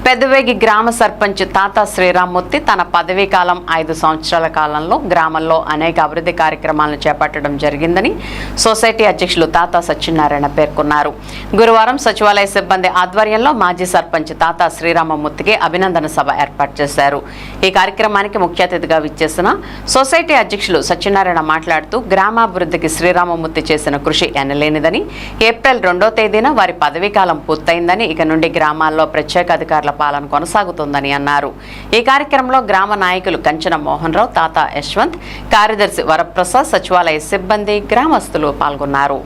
పెద్దవేగి గ్రామ సర్పంచ్ తాతా శ్రీరామ్మూర్తి తన పదవీ కాలం 5 సంవత్సరాల కాలంలో గ్రామంలో అనేక అభివృద్ధి కార్యక్రమాలను చేపట్టడం జరిగిందని సొసైటీ అధ్యక్షులు తాతా సత్యనారాయణ పేర్కొన్నారు. గురువారం సచివాలయ సిబ్బంది ఆధ్వర్యంలో మాజీ సర్పంచ్ తాతా శ్రీరామ్మూర్తికి అభినందన సభ ఏర్పాటు చేశారు. ఈ కార్యక్రమానికి ముఖ్య అతిథిగా విచ్చేసిన సొసైటీ అధ్యక్షులు సత్యనారాయణ మాట్లాడుతూ గ్రామాభివృద్ధికి శ్రీరామ్మూర్తి చేసిన కృషి ఎనలేనిదని, ఏప్రిల్ 2వ తేదీన వారి పదవీ కాలం పూర్తయిందని, ఇక నుండి గ్రామాల్లో ప్రత్యేక అధికారుల పాలన కొనసాగుతుందని అన్నారు. ఈ కార్యక్రమంలో గ్రామ నాయకులు కంచన మోహన్ రావు, తాతా యశ్వంత్, కార్యదర్శి వరప్రసాద్, సచివాలయ సిబ్బంది, గ్రామస్తులు పాల్గొన్నారు.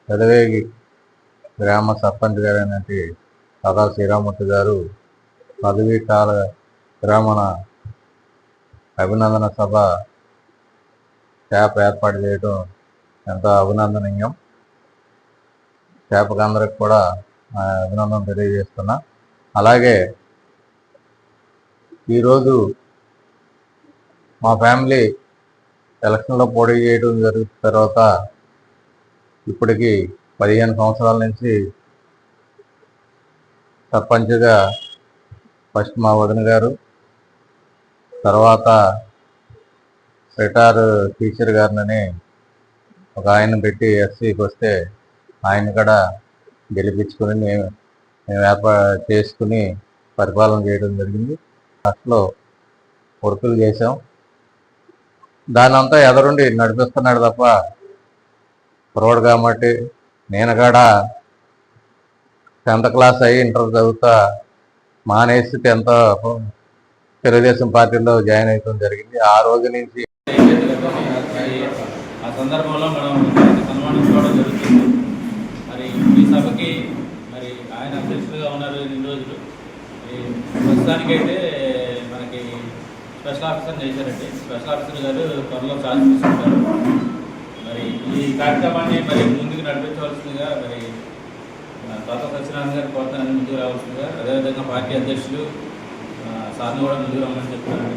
పెదవేగి గ్రామ సర్పంచ్ గారైనటువంటి తాతా శ్రీరామ్మూర్తి గారు పదవీ కాల విరమణ అభినందన సభ క్యాప్ ఏర్పాటు చేయడం ఎంతో అభినందనీయం. క్యాప్కి అందరికి కూడా అభినందన తెలియజేస్తున్నా. అలాగే ఈరోజు మా ఫ్యామిలీ ఎలక్షన్లో పోటీ చేయడం జరిగిన తర్వాత ఇప్పటికి 15 సంవత్సరాల నుంచి సర్పంచ్గా ఫస్ట్ మా వదిన గారు, తర్వాత రిటైర్ టీచర్ గారిని ఒక ఆయన పెట్టి ఎస్సీకి వస్తే ఆయన కూడా గెలిపించుకొని మేము ఏర్పాటు చేసుకుని పరిపాలన చేయడం జరిగింది. ఫస్ట్లో వర్కులు చేసాం. దాని అంతా ఎదరుండి నడిపిస్తున్నాడు తప్ప కురవాడు కాబట్టి నేను కూడా 10th క్లాస్ అయ్యి ఇంటర్ చదువుతా మానేసి 10th తెలుగుదేశం పార్టీలో జాయిన్ అవ్వడం జరిగింది. ఆ రోజు నుంచి ఆ సందర్భంలో మనం సన్మానించుకోవడం జరుగుతుంది. మరి ఈ సభకి మరి ఆయన అధ్యక్షులుగా ఉన్నారు ఇన్ని రోజులు. ప్రస్తుతానికైతే మనకి స్పెషల్ ఆఫీసర్ చేశారండి. స్పెషల్ ఆఫీసర్ గారు త్వరలో ఛార్జ్ తీసుకుంటారు. మరి ఈ కార్యక్రమాన్ని మరి ముందుకు నడిపించవలసిందిగా మరి తాతా సత్యనారాయణ గారు కోరుతానని ముందుకు రావాల్సిందిగా, అదేవిధంగా పార్టీ అధ్యక్షులు సార్ని కూడా ముందుకు రమ్మని చెప్తున్నారు.